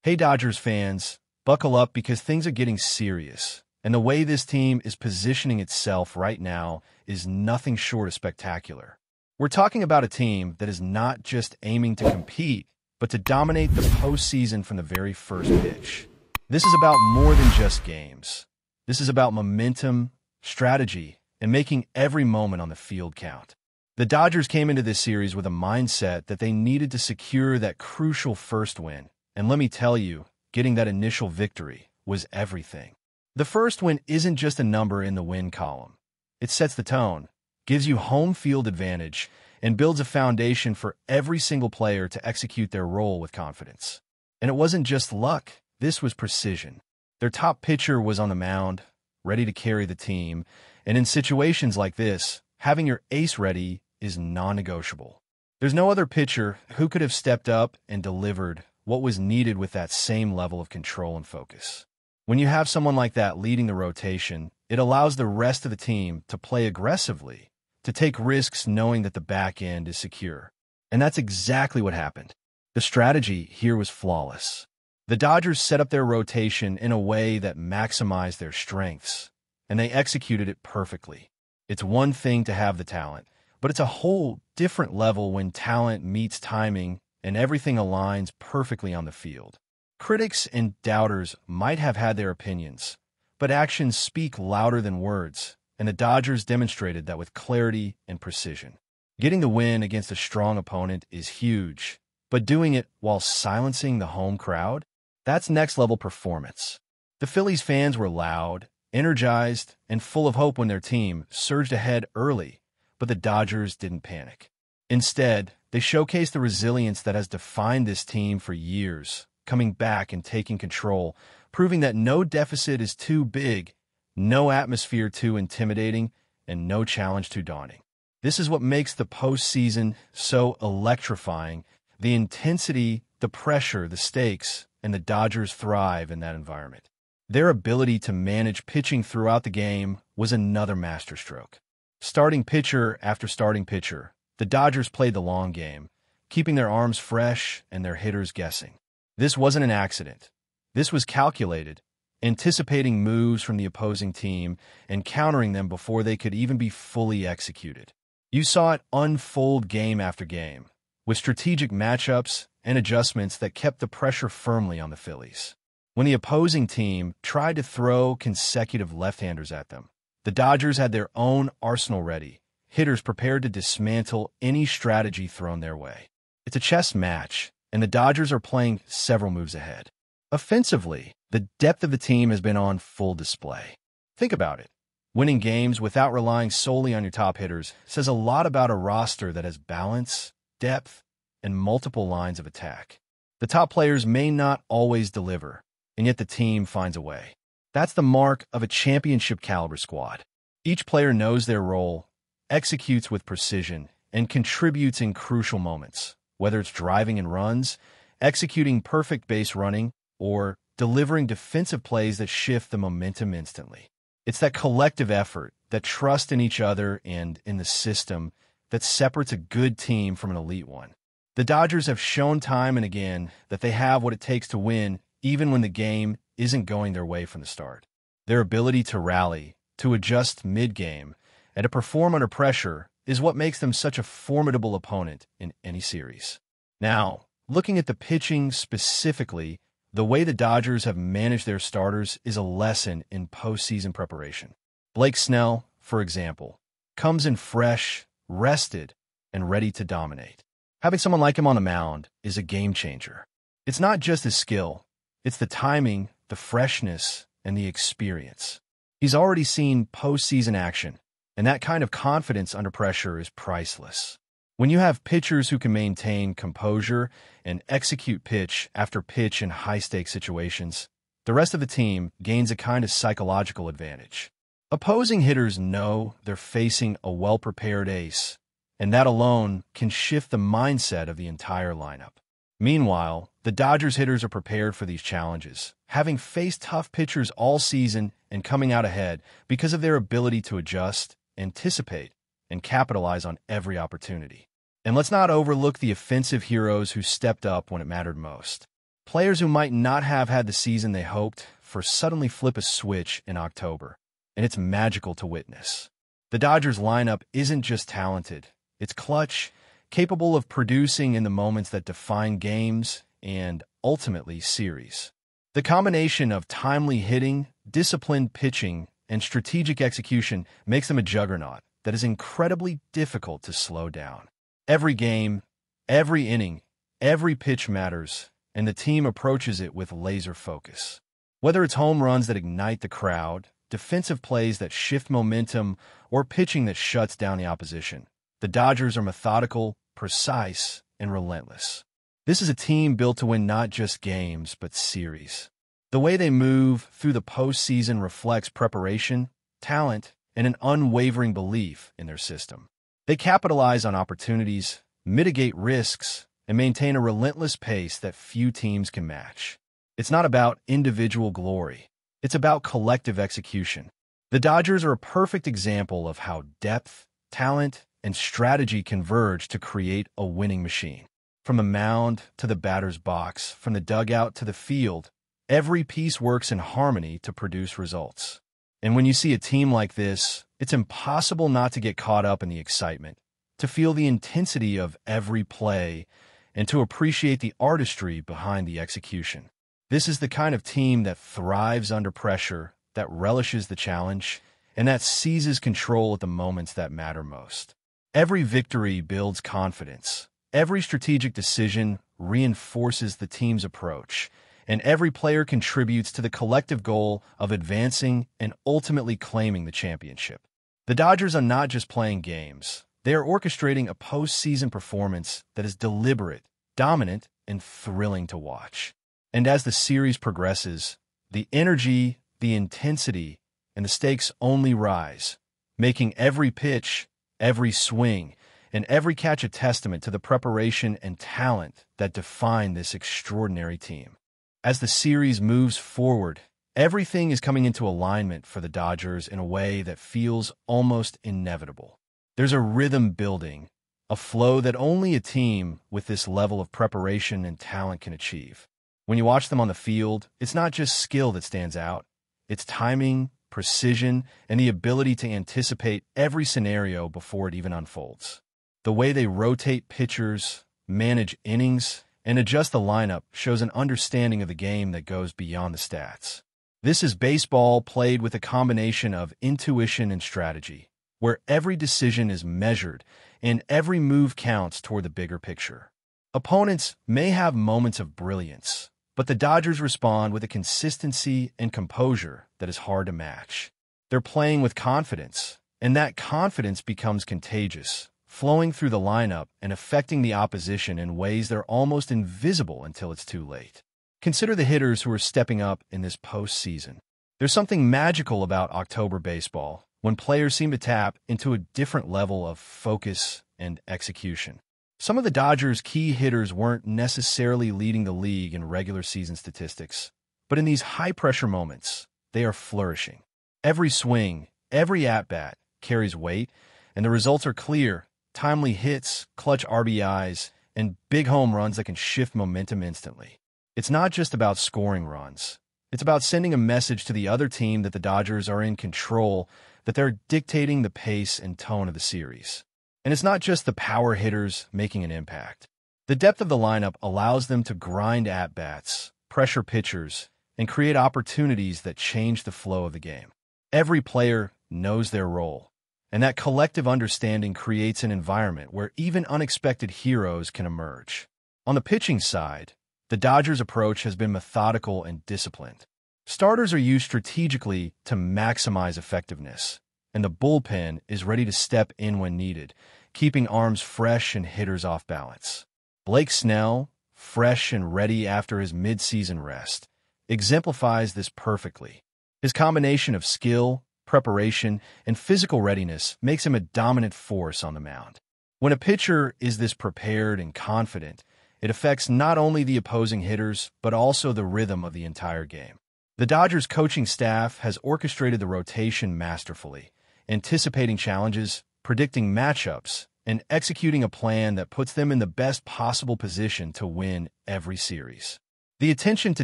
Hey Dodgers fans, buckle up because things are getting serious, and the way this team is positioning itself right now is nothing short of spectacular. We're talking about a team that is not just aiming to compete, but to dominate the postseason from the very first pitch. This is about more than just games. This is about momentum, strategy, and making every moment on the field count. The Dodgers came into this series with a mindset that they needed to secure that crucial first win. And let me tell you, getting that initial victory was everything. The first win isn't just a number in the win column. It sets the tone, gives you home field advantage, and builds a foundation for every single player to execute their role with confidence. And it wasn't just luck, this was precision. Their top pitcher was on the mound, ready to carry the team, and in situations like this, having your ace ready is non-negotiable. There's no other pitcher who could have stepped up and delivered what was needed with that same level of control and focus. When you have someone like that leading the rotation, it allows the rest of the team to play aggressively, to take risks knowing that the back end is secure. And that's exactly what happened. The strategy here was flawless. The Dodgers set up their rotation in a way that maximized their strengths, and they executed it perfectly. It's one thing to have the talent, but it's a whole different level when talent meets timing and everything aligns perfectly on the field. Critics and doubters might have had their opinions, but actions speak louder than words, and the Dodgers demonstrated that with clarity and precision. Getting the win against a strong opponent is huge, but doing it while silencing the home crowd? That's next-level performance. The Phillies fans were loud, energized, and full of hope when their team surged ahead early, but the Dodgers didn't panic. Instead, they showcased the resilience that has defined this team for years, coming back and taking control, proving that no deficit is too big, no atmosphere too intimidating, and no challenge too daunting. This is what makes the postseason so electrifying: the intensity, the pressure, the stakes, and the Dodgers thrive in that environment. Their ability to manage pitching throughout the game was another masterstroke. Starting pitcher after starting pitcher, the Dodgers played the long game, keeping their arms fresh and their hitters guessing. This wasn't an accident. This was calculated, anticipating moves from the opposing team and countering them before they could even be fully executed. You saw it unfold game after game, with strategic matchups and adjustments that kept the pressure firmly on the Phillies. When the opposing team tried to throw consecutive left-handers at them, the Dodgers had their own arsenal ready, hitters prepared to dismantle any strategy thrown their way. It's a chess match, and the Dodgers are playing several moves ahead. Offensively, the depth of the team has been on full display. Think about it. Winning games without relying solely on your top hitters says a lot about a roster that has balance, depth, and multiple lines of attack. The top players may not always deliver, and yet the team finds a way. That's the mark of a championship-caliber squad. Each player knows their role, executes with precision, and contributes in crucial moments, whether it's driving in runs, executing perfect base running, or delivering defensive plays that shift the momentum instantly. It's that collective effort, that trust in each other and in the system, that separates a good team from an elite one. The Dodgers have shown time and again that they have what it takes to win even when the game isn't going their way from the start. Their ability to rally, to adjust mid-game, and to perform under pressure is what makes them such a formidable opponent in any series. Now, looking at the pitching specifically, the way the Dodgers have managed their starters is a lesson in postseason preparation. Blake Snell, for example, comes in fresh, rested, and ready to dominate. Having someone like him on the mound is a game changer. It's not just his skill, it's the timing, the freshness, and the experience. He's already seen postseason action, and that kind of confidence under pressure is priceless. When you have pitchers who can maintain composure and execute pitch after pitch in high-stakes situations, the rest of the team gains a kind of psychological advantage. Opposing hitters know they're facing a well-prepared ace, and that alone can shift the mindset of the entire lineup. Meanwhile, the Dodgers hitters are prepared for these challenges, having faced tough pitchers all season and coming out ahead because of their ability to adjust, anticipate, and capitalize on every opportunity. And let's not overlook the offensive heroes who stepped up when it mattered most. Players who might not have had the season they hoped for suddenly flip a switch in October, and it's magical to witness. The Dodgers lineup isn't just talented, it's clutch, capable of producing in the moments that define games and, ultimately, series. The combination of timely hitting, disciplined pitching, and strategic execution makes them a juggernaut that is incredibly difficult to slow down. Every game, every inning, every pitch matters, and the team approaches it with laser focus. Whether it's home runs that ignite the crowd, defensive plays that shift momentum, or pitching that shuts down the opposition, the Dodgers are methodical, precise, and relentless. This is a team built to win not just games, but series. The way they move through the postseason reflects preparation, talent, and an unwavering belief in their system. They capitalize on opportunities, mitigate risks, and maintain a relentless pace that few teams can match. It's not about individual glory. It's about collective execution. The Dodgers are a perfect example of how depth, talent, and strategy converge to create a winning machine. From the mound to the batter's box, from the dugout to the field, every piece works in harmony to produce results. And when you see a team like this, it's impossible not to get caught up in the excitement, to feel the intensity of every play, and to appreciate the artistry behind the execution. This is the kind of team that thrives under pressure, that relishes the challenge, and that seizes control at the moments that matter most. Every victory builds confidence. Every strategic decision reinforces the team's approach, and every player contributes to the collective goal of advancing and ultimately claiming the championship. The Dodgers are not just playing games. They are orchestrating a postseason performance that is deliberate, dominant, and thrilling to watch. And as the series progresses, the energy, the intensity, and the stakes only rise, making every pitch, every swing, and every catch a testament to the preparation and talent that define this extraordinary team. As the series moves forward, everything is coming into alignment for the Dodgers in a way that feels almost inevitable. There's a rhythm building, a flow that only a team with this level of preparation and talent can achieve. When you watch them on the field, it's not just skill that stands out. It's timing, precision, and the ability to anticipate every scenario before it even unfolds. The way they rotate pitchers, manage innings, and adjust the lineup shows an understanding of the game that goes beyond the stats. This is baseball played with a combination of intuition and strategy, where every decision is measured and every move counts toward the bigger picture. Opponents may have moments of brilliance, but the Dodgers respond with a consistency and composure that is hard to match. They're playing with confidence, and that confidence becomes contagious, flowing through the lineup and affecting the opposition in ways that are almost invisible until it's too late. Consider the hitters who are stepping up in this postseason. There's something magical about October baseball when players seem to tap into a different level of focus and execution. Some of the Dodgers' key hitters weren't necessarily leading the league in regular season statistics, but in these high-pressure moments, they are flourishing. Every swing, every at-bat carries weight, and the results are clear. Timely hits, clutch RBIs, and big home runs that can shift momentum instantly. It's not just about scoring runs. It's about sending a message to the other team that the Dodgers are in control, that they're dictating the pace and tone of the series. And it's not just the power hitters making an impact. The depth of the lineup allows them to grind at-bats, pressure pitchers, and create opportunities that change the flow of the game. Every player knows their role, and that collective understanding creates an environment where even unexpected heroes can emerge. On the pitching side, the Dodgers' approach has been methodical and disciplined. Starters are used strategically to maximize effectiveness, and the bullpen is ready to step in when needed, keeping arms fresh and hitters off balance. Blake Snell, fresh and ready after his mid-season rest, exemplifies this perfectly. His combination of skill, preparation, and physical readiness makes him a dominant force on the mound. When a pitcher is this prepared and confident, it affects not only the opposing hitters, but also the rhythm of the entire game. The Dodgers coaching staff has orchestrated the rotation masterfully, anticipating challenges, predicting matchups, and executing a plan that puts them in the best possible position to win every series. The attention to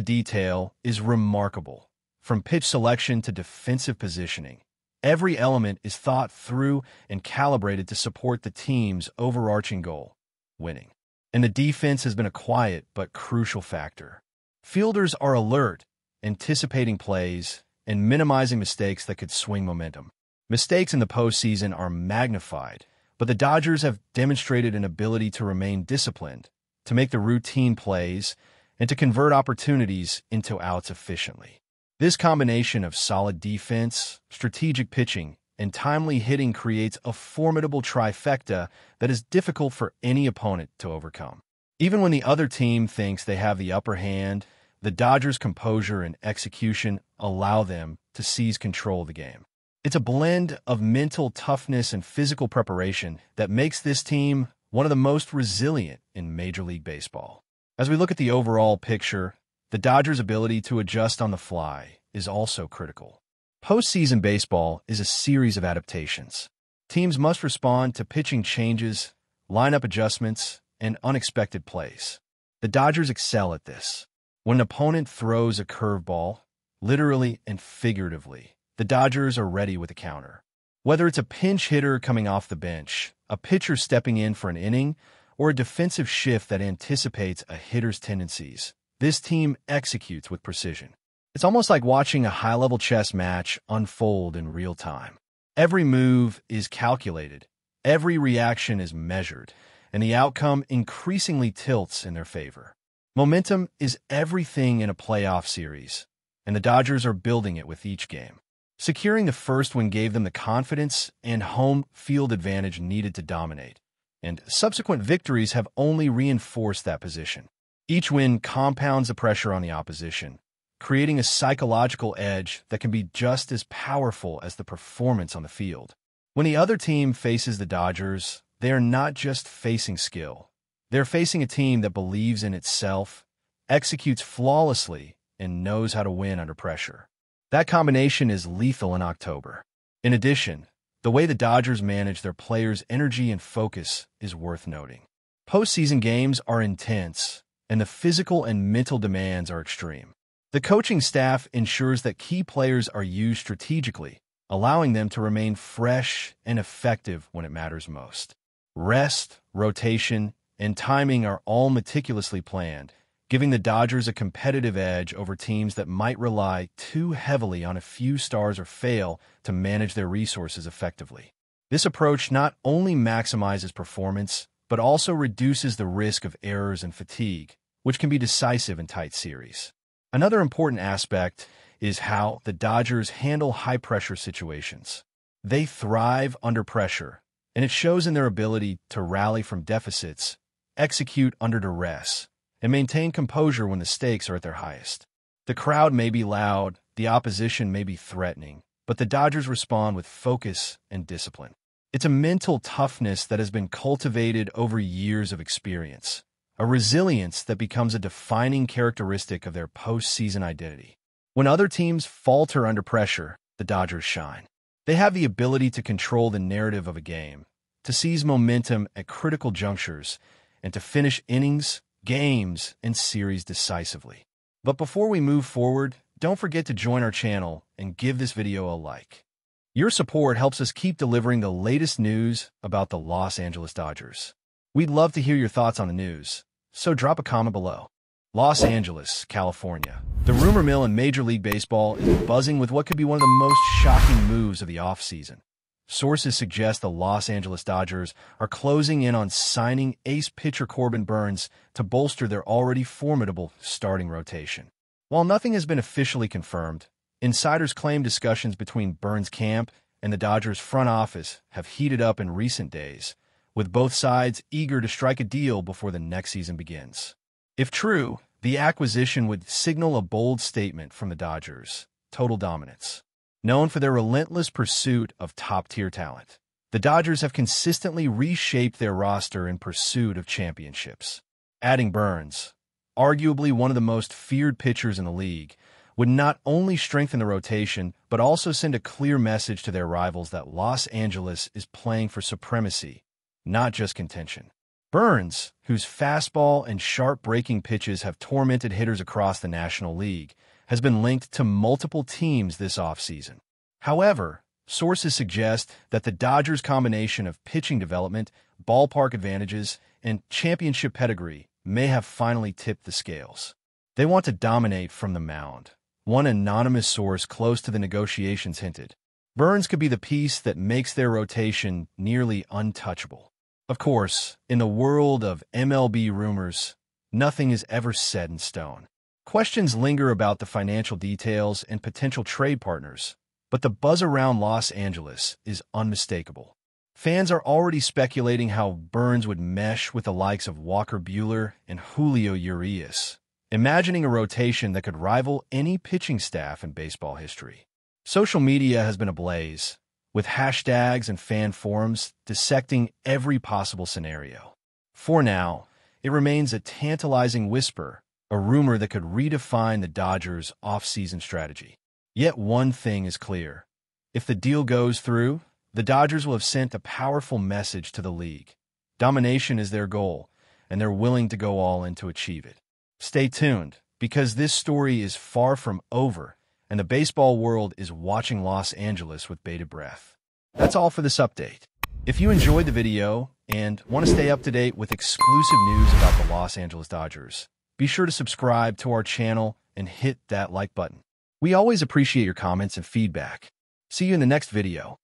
detail is remarkable. From pitch selection to defensive positioning, every element is thought through and calibrated to support the team's overarching goal, winning. And the defense has been a quiet but crucial factor. Fielders are alert, anticipating plays, and minimizing mistakes that could swing momentum. Mistakes in the postseason are magnified, but the Dodgers have demonstrated an ability to remain disciplined, to make the routine plays, and to convert opportunities into outs efficiently. This combination of solid defense, strategic pitching, and timely hitting creates a formidable trifecta that is difficult for any opponent to overcome. Even when the other team thinks they have the upper hand, the Dodgers' composure and execution allow them to seize control of the game. It's a blend of mental toughness and physical preparation that makes this team one of the most resilient in Major League Baseball. As we look at the overall picture, the Dodgers' ability to adjust on the fly is also critical. Postseason baseball is a series of adaptations. Teams must respond to pitching changes, lineup adjustments, and unexpected plays. The Dodgers excel at this. When an opponent throws a curveball, literally and figuratively, the Dodgers are ready with a counter. Whether it's a pinch hitter coming off the bench, a pitcher stepping in for an inning, or a defensive shift that anticipates a hitter's tendencies, this team executes with precision. It's almost like watching a high-level chess match unfold in real time. Every move is calculated, every reaction is measured, and the outcome increasingly tilts in their favor. Momentum is everything in a playoff series, and the Dodgers are building it with each game. Securing the first win gave them the confidence and home field advantage needed to dominate, and subsequent victories have only reinforced that position. Each win compounds the pressure on the opposition, creating a psychological edge that can be just as powerful as the performance on the field. When the other team faces the Dodgers, they are not just facing skill. They're facing a team that believes in itself, executes flawlessly, and knows how to win under pressure. That combination is lethal in October. In addition, the way the Dodgers manage their players' energy and focus is worth noting. Postseason games are intense, and the physical and mental demands are extreme. The coaching staff ensures that key players are used strategically, allowing them to remain fresh and effective when it matters most. Rest, rotation, and timing are all meticulously planned, giving the Dodgers a competitive edge over teams that might rely too heavily on a few stars or fail to manage their resources effectively. This approach not only maximizes performance, but also reduces the risk of errors and fatigue, which can be decisive in tight series. Another important aspect is how the Dodgers handle high-pressure situations. They thrive under pressure, and it shows in their ability to rally from deficits, execute under duress, and maintain composure when the stakes are at their highest. The crowd may be loud, the opposition may be threatening, but the Dodgers respond with focus and discipline. It's a mental toughness that has been cultivated over years of experience, a resilience that becomes a defining characteristic of their postseason identity. When other teams falter under pressure, the Dodgers shine. They have the ability to control the narrative of a game, to seize momentum at critical junctures, and to finish innings, games, and series decisively. But before we move forward, don't forget to join our channel and give this video a like. Your support helps us keep delivering the latest news about the Los Angeles Dodgers. We'd love to hear your thoughts on the news, so drop a comment below. Los Angeles, California. The rumor mill in Major League Baseball is buzzing with what could be one of the most shocking moves of the offseason. Sources suggest the Los Angeles Dodgers are closing in on signing ace pitcher Corbin Burnes to bolster their already formidable starting rotation. While nothing has been officially confirmed, insiders claim discussions between Burnes' camp and the Dodgers' front office have heated up in recent days, with both sides eager to strike a deal before the next season begins. If true, the acquisition would signal a bold statement from the Dodgers: total dominance. Known for their relentless pursuit of top-tier talent, the Dodgers have consistently reshaped their roster in pursuit of championships. Adding Burnes, arguably one of the most feared pitchers in the league, would not only strengthen the rotation, but also send a clear message to their rivals that Los Angeles is playing for supremacy, not just contention. Burnes, whose fastball and sharp breaking pitches have tormented hitters across the National League, has been linked to multiple teams this offseason. However, sources suggest that the Dodgers' combination of pitching development, ballpark advantages, and championship pedigree may have finally tipped the scales. They want to dominate from the mound. One anonymous source close to the negotiations hinted. Burnes could be the piece that makes their rotation nearly untouchable. Of course, in the world of MLB rumors, nothing is ever set in stone. Questions linger about the financial details and potential trade partners, but the buzz around Los Angeles is unmistakable. Fans are already speculating how Burnes would mesh with the likes of Walker Buehler and Julio Urias, imagining a rotation that could rival any pitching staff in baseball history. Social media has been ablaze, with hashtags and fan forums dissecting every possible scenario. For now, it remains a tantalizing whisper, a rumor that could redefine the Dodgers' off-season strategy. Yet one thing is clear. If the deal goes through, the Dodgers will have sent a powerful message to the league. Domination is their goal, and they're willing to go all in to achieve it. Stay tuned, because this story is far from over, and the baseball world is watching Los Angeles with bated breath. That's all for this update. If you enjoyed the video and want to stay up to date with exclusive news about the Los Angeles Dodgers, be sure to subscribe to our channel and hit that like button. We always appreciate your comments and feedback. See you in the next video.